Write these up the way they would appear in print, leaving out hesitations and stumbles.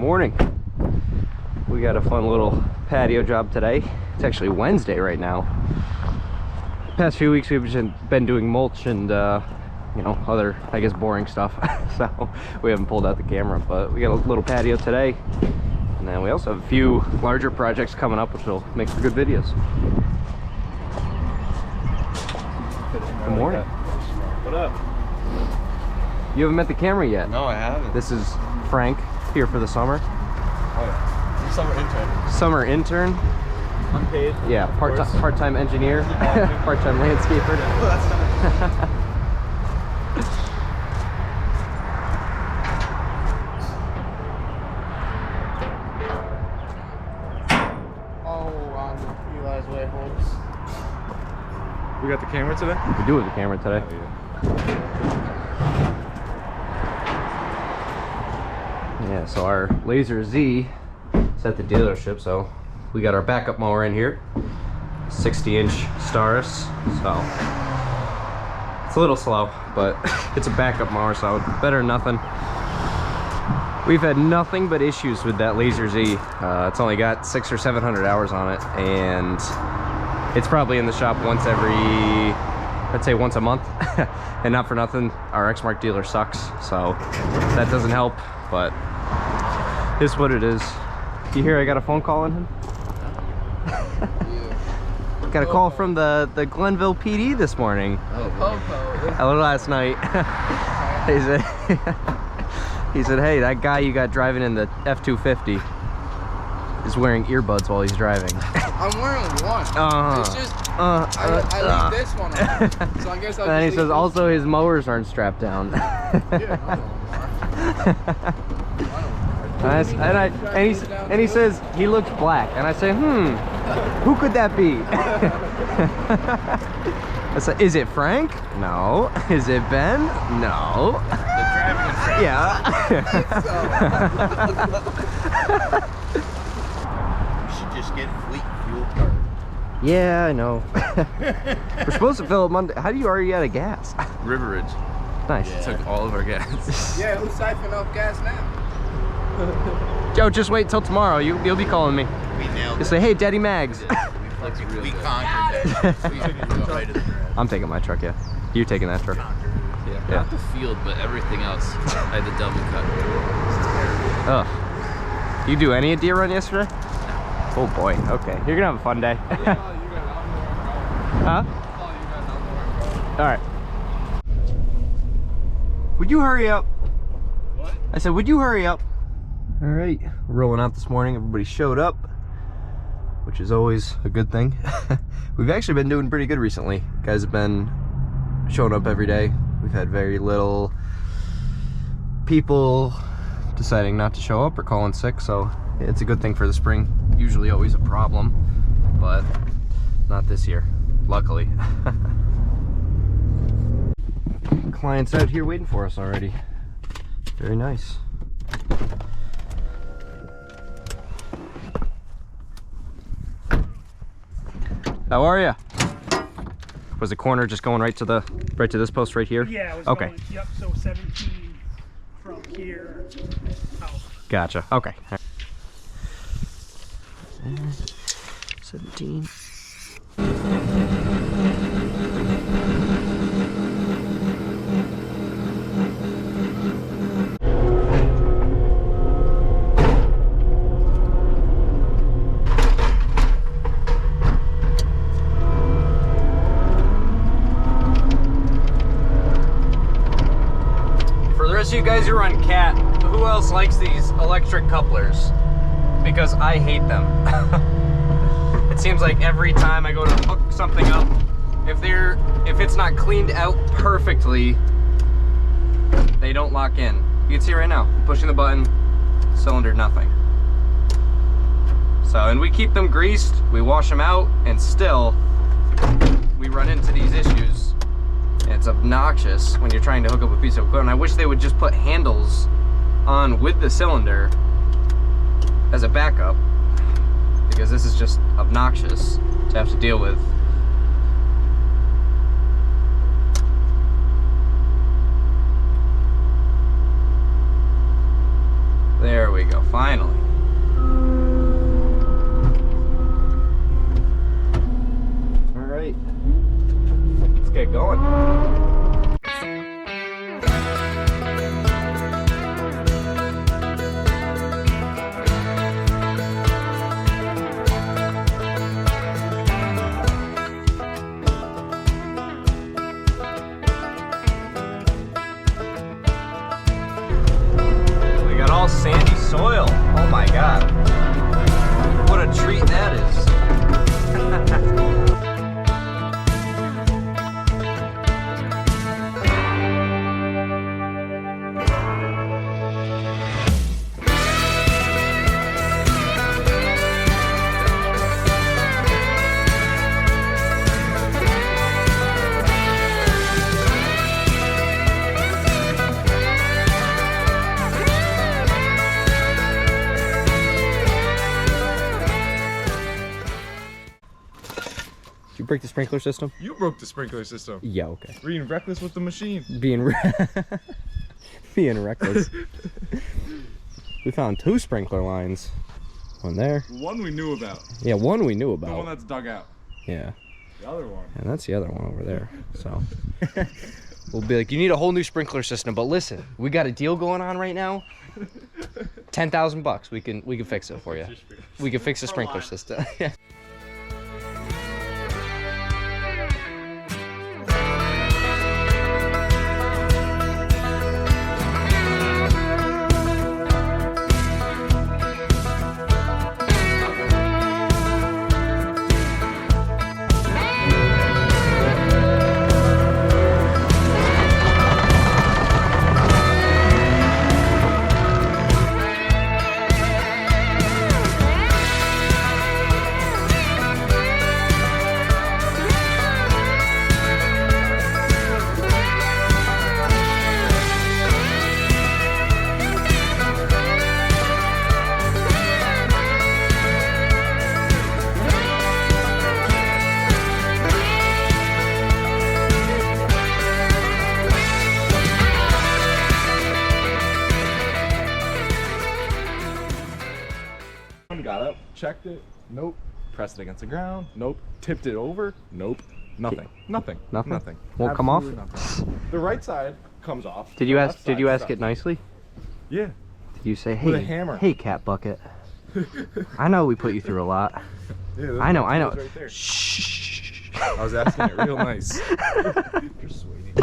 morning. We got a fun little patio job today. It's actually Wednesday right now. The past few weeks we've just been doing mulch and you know, other, I guess, boring stuff. So we haven't pulled out the camera, but we got a little patio today. And then we also have a few larger projects coming up, which will make for good videos. Good morning. What up? You haven't met the camera yet. No, I haven't. This is Frank, here for the summer. Oh yeah. Summer intern. Summer intern. Unpaid. Yeah, part-time engineer, part-time landscaper. We got the camera today? We do have the camera today. Oh, yeah, so our Laser Z is at the dealership, so we got our backup mower in here. 60-inch Staris, so it's a little slow, but it's a backup mower, so better than nothing. We've had nothing but issues with that Laser Z. It's only got 600 or 700 hours on it, and it's probably in the shop once every, I'd say once a month. And not for nothing, our Exmark dealer sucks, so that doesn't help, but it's what it is. You hear I got a phone call in him? Got a call from the Glenville PD this morning. Oh, last night. he said, hey, that guy you got driving in the F-250 is wearing earbuds while he's driving. I'm wearing one. It's just I leave this one on. So I guess I'll and he says also his mowers aren't strapped down. And he says he looks black, and I say, who could that be? I said, is it Frank? No. Is it Ben? No. The driving and Frank. Yeah. You should just get fleet fuel card. Yeah, I know. We're supposed to fill it Monday. How do you already out of gas? River Ridge. Nice. Yeah. Took all of our gas. Yeah, who's siphoning off gas now? Joe, just wait till tomorrow. You'll be calling me. We nailed You it. say, hey, Daddy Mags. We conquered that. I'm taking my truck, yeah. You're taking that truck. Yeah. Yeah. Not the field, but everything else. I had the double cut. It's terrible. Ugh. You do any deer run yesterday? Oh boy. Okay. You're gonna have a fun day. Huh? All right. Would you hurry up? What? I said, would you hurry up? All right. We're rolling out this morning. Everybody showed up, which is always a good thing. We've actually been doing pretty good recently. Guys have been showing up every day. We've had very little people deciding not to show up or calling sick, so it's a good thing for the spring. Usually always a problem, but not this year, luckily. Clients out here waiting for us already. Very nice. How are you? Was the corner just going right to this post right here? Yeah, it was okay. Going, yep, so 17 from here out. Gotcha. Okay. 17. You guys who run cat, who else likes these electric couplers? Because I hate them. It seems like every time I go to hook something up, if it's not cleaned out perfectly, they don't lock in. You can see right now, pushing the button, cylinder nothing. So, and we keep them greased, we wash them out, and still we run into these issues. It's obnoxious when you're trying to hook up a piece of equipment. I wish they would just put handles on with the cylinder as a backup, because this is just obnoxious to have to deal with. There we go. Finally. All right. Let's get going. All sandy soil. Oh my god. What a treat that is. You break the sprinkler system? You broke the sprinkler system. Yeah, okay. Being reckless with the machine. Being reckless. We found 2 sprinkler lines. One there. One we knew about. Yeah, one we knew about. The one that's dug out. Yeah. The other one. And that's the other one over there. So we'll be like, you need a whole new sprinkler system, but listen, we got a deal going on right now. $10,000. We can fix it for you. We can fix the sprinkler system. Yeah. Got up, checked it, nope. Pressed it against the ground, nope. Tipped it over, nope. Nothing. Nothing. Nothing? Nothing. Won't come off? Absolutely nothing. The right side comes off. Did you The ask? left Did you side ask it stops. nicely? Yeah. Did you say, With a hey, hammer. hey, cat bucket? I know we put you through a lot. Yeah, I know. Right there. Shh. I was asking it real nice. You're sweetie.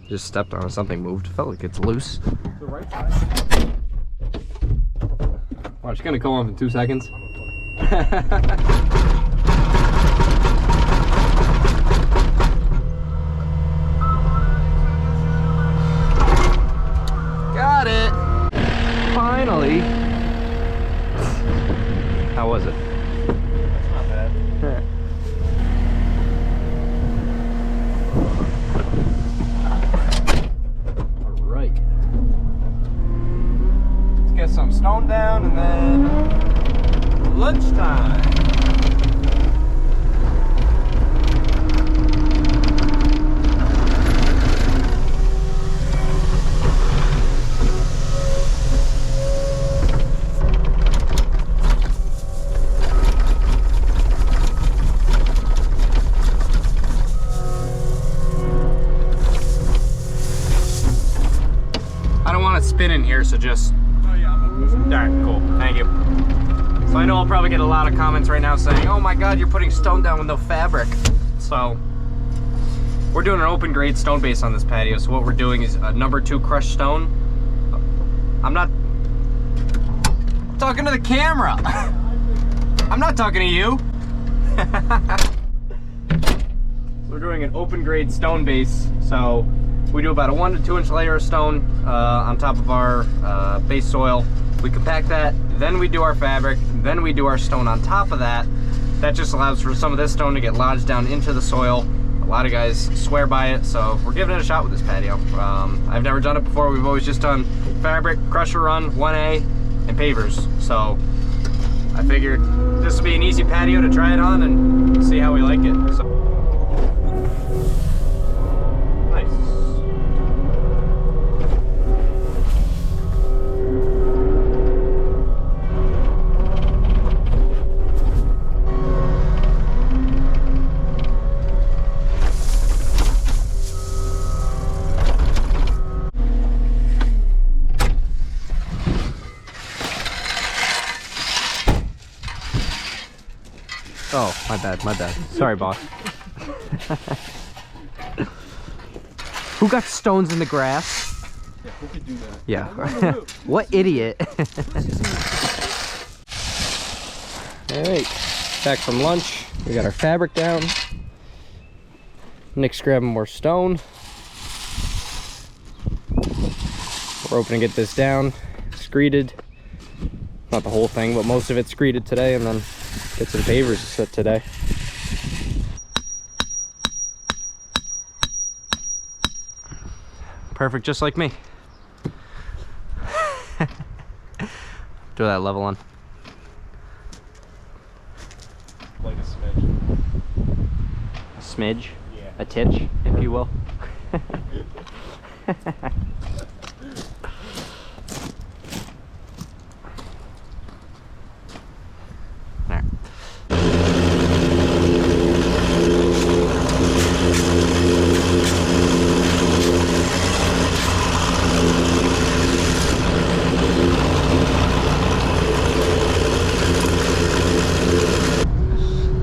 Just stepped on it, something moved. Felt like it's loose. The right side. Watch, it's gonna come off in 2 seconds. Got it! Finally! How was it? That's not bad. Alright. Let's get some stone down and then lunchtime. I don't want to spin in here, so just... Oh yeah, I'm Alright, cool. Thank you. So I know I'll probably get a lot of comments right now saying, oh my god, you're putting stone down with no fabric. So, we're doing an open grade stone base on this patio, so what we're doing is a number 2 crushed stone. I'm talking to the camera. I'm not talking to you. We're doing an open grade stone base, so we do about a 1 to 2 inch layer of stone on top of our base soil. We compact that, then we do our fabric, then we do our stone on top of that. That just allows for some of this stone to get lodged down into the soil. A lot of guys swear by it, so we're giving it a shot with this patio. I've never done it before. We've always just done fabric, crusher run, 1A, and pavers. So I figured this would be an easy patio to try it on and see how we like it. So, nice. Oh, my bad, my bad. Sorry, boss. Who got stones in the grass? Yeah, who could do that? Yeah. What idiot? Alright, back from lunch. We got our fabric down. Nick's grabbing more stone. We're hoping to get this down, screeded. Not the whole thing, but most of it's screeded today, and then get some pavers to set today. Perfect, just like me. Throw that level on. Like a smidge. A smidge, Yeah. a titch, if you will. Alright.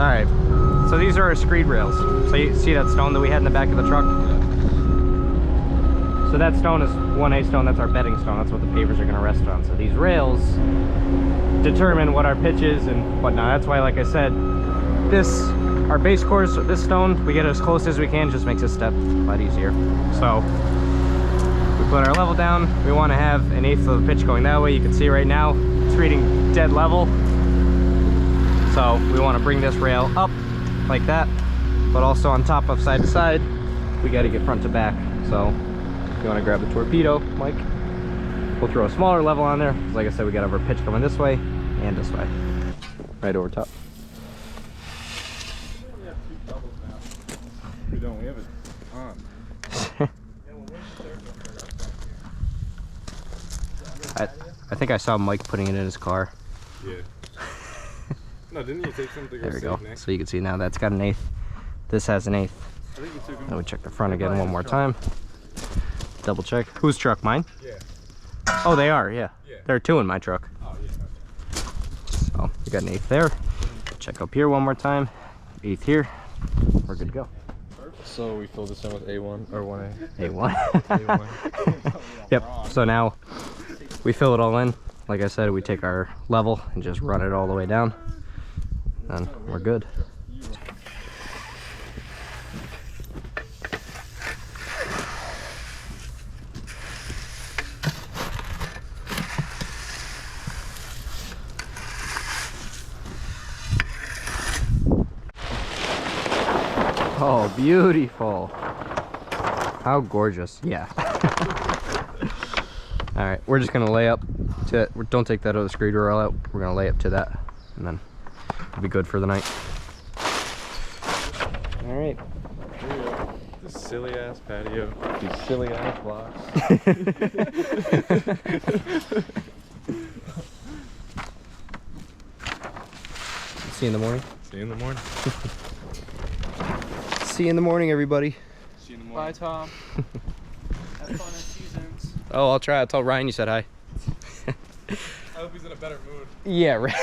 Alright, so these are our screed rails. So you see that stone that we had in the back of the truck? So that stone is 1A stone, that's our bedding stone, that's what the pavers are gonna rest on. So these rails determine what our pitch is and whatnot. That's why, like I said, our base course, this stone, we get it as close as we can, just makes this step a lot easier. So we put our level down, we wanna have 1/8 of the pitch going that way. You can see right now, it's reading dead level. So we want to bring this rail up like that, but also on top of side to side, we got to get front to back. So if you want to grab the torpedo, Mike, we'll throw a smaller level on there. Like I said, we got our pitch coming this way and this way, right over top. We have 2 doubles now. We don't, we have it on. I think I saw Mike putting it in his car. Yeah. No, didn't you take something? There we go. So you can see now that's got 1/8. This has 1/8. I think you took him. Then we check the front again one more time. Double check. Whose truck? Mine? Yeah. Oh, they are, yeah. Yeah. There are 2 in my truck. Oh, yeah. So we got 1/8 there. Check up here one more time. 1/8 here. We're good to go. So we fill this in with A1 or 1A. A1. A1. Yep. So now we fill it all in. Like I said, we take our level and just run it all the way down. And we're good. Oh, beautiful. How gorgeous. Yeah. All right, we're just gonna lay up to it. Don't take that other screed rail out. We're gonna lay up to that and then we'll be good for the night. All right. This silly ass patio. These silly ass blocks. See you in the morning. See you in the morning. See you in the morning, everybody. See you in the morning. Bye, Tom. Have fun at Seasons. Oh, I'll try. I'll tell Ryan you said hi. I hope he's in a better mood. Yeah, right.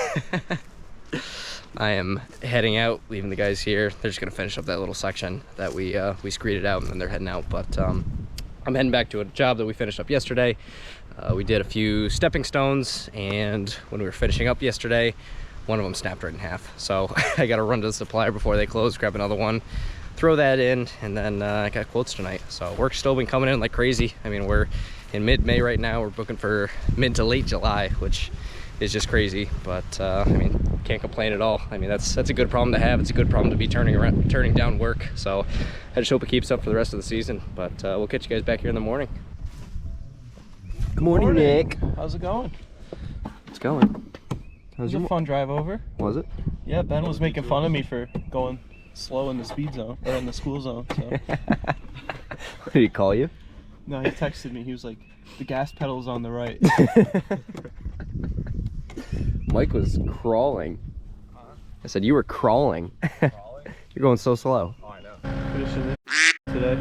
I am heading out, leaving the guys here. They're just gonna finish up that little section that we screeded out, and then they're heading out. But I'm heading back to a job that we finished up yesterday. We did a few stepping stones, and when we were finishing up yesterday, one of them snapped right in half. So I got to run to the supplier before they close, grab another one, throw that in, and then I got quotes tonight. So work's still been coming in like crazy. I mean, we're in mid-May right now. We're booking for mid to late July, which is just crazy. But I mean, can't complain at all. I mean, that's a good problem to have. It's a good problem to be turning down work. So I just hope it keeps up for the rest of the season. But we'll catch you guys back here in the morning. Good morning, Nick. How's it going? It's going. It was a fun drive over. Was it? Yeah, Ben was making fun of me for going slow in the speed zone, or in the school zone. So. Did he call you? No, he texted me. He was like, the gas pedal's on the right. Mike was crawling. I said, you were crawling. You're going so slow. Oh, I know. Finishing this today.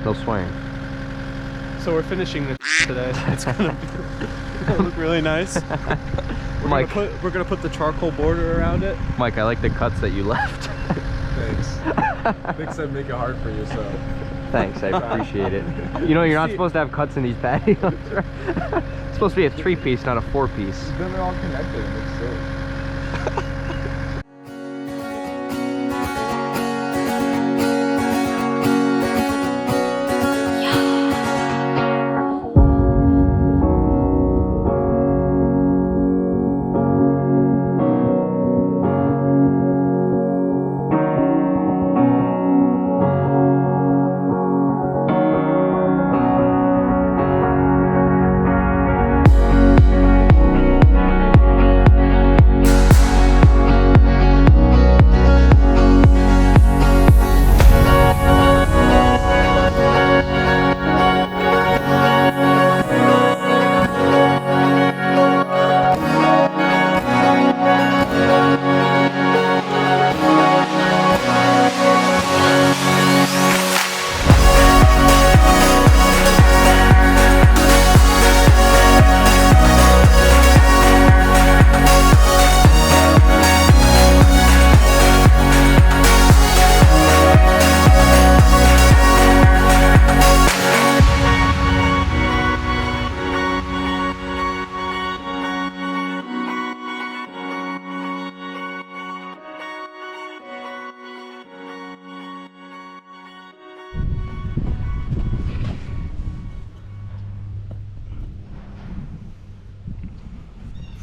No swearing. So we're finishing this today. It's gonna look really nice. Mike, We're gonna put the charcoal border around it. Mike, I like the cuts that you left. Thanks. Nick said make it hard for you, so. Thanks, I appreciate it. You know, you're not supposed to have cuts in these patios, right? It's supposed to be a 3-piece, not a 4-piece. Then they're all connected. It looks silly.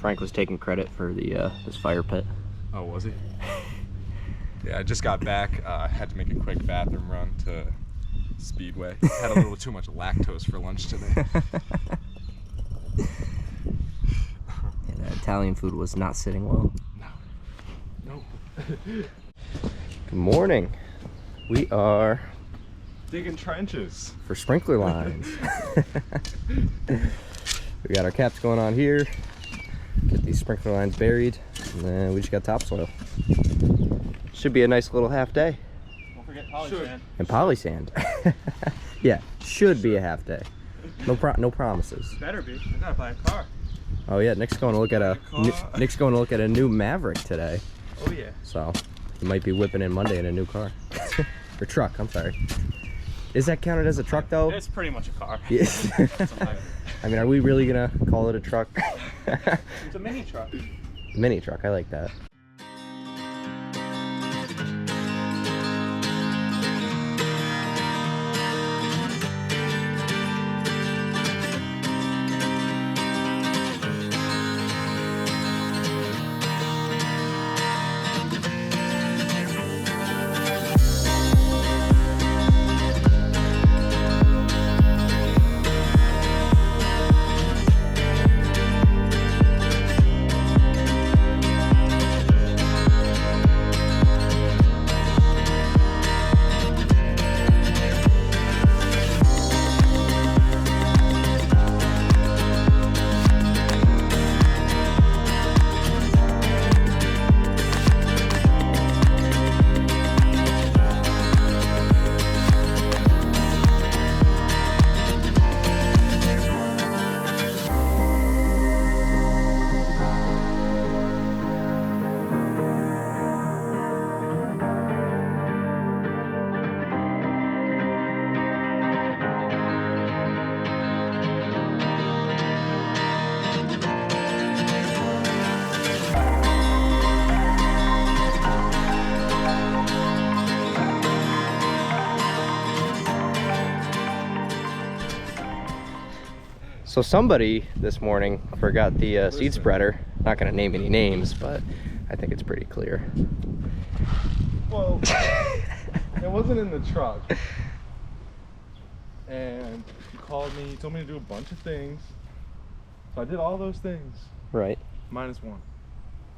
Frank was taking credit for the this fire pit. Oh, was he? Yeah, I just got back. Had to make a quick bathroom run to Speedway. Had a little too much lactose for lunch today. Yeah, the Italian food was not sitting well. No. Good morning. We are Digging trenches. for sprinkler lines. We got our caps going on here. Get these sprinkler lines buried, and then we just got topsoil. Should be a nice little half day. Don't forget polysand. And poly sand. Yeah, should be a half day. No promises. Better be. I gotta buy a car. Oh yeah, Nick's going to look at Nick's going to look at a new Maverick today. Oh yeah. So he might be whipping in Monday in a new car. Or truck, I'm sorry. Is that counted as a truck though? It's pretty much a car. Yeah. I mean, are we really gonna call it a truck? It's a mini truck. Mini truck, I like that. So somebody this morning forgot the seed spreader. Not gonna name any names, but I think it's pretty clear. Well, it wasn't in the truck. And he called me, he told me to do a bunch of things. So I did all those things. Right. Minus one.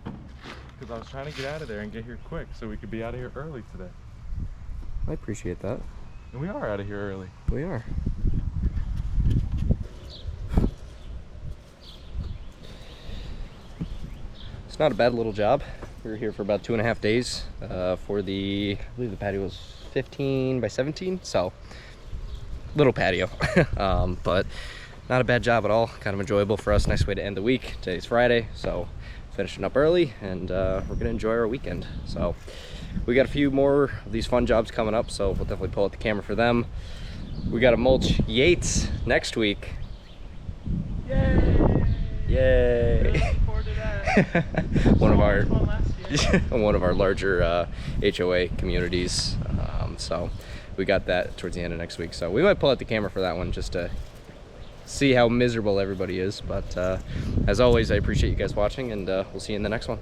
Because I was trying to get out of there and get here quick so we could be out of here early today. I appreciate that. And we are out of here early. We are. It's not a bad little job. We were here for about 2.5 days for the, I believe the patio was 15 by 17, so little patio. But not a bad job at all. Kind of enjoyable for us. Nice way to end the week. Today's Friday, so finishing up early, and we're gonna enjoy our weekend. So we got a few more of these fun jobs coming up, so we'll definitely pull out the camera for them. We got to mulch Yates next week. Yay! Yay! Looking forward to that. one of So our much fun last year. one of our larger HOA communities. So we got that towards the end of next week. So we might pull out the camera for that one just to see how miserable everybody is. But as always, I appreciate you guys watching, and we'll see you in the next one.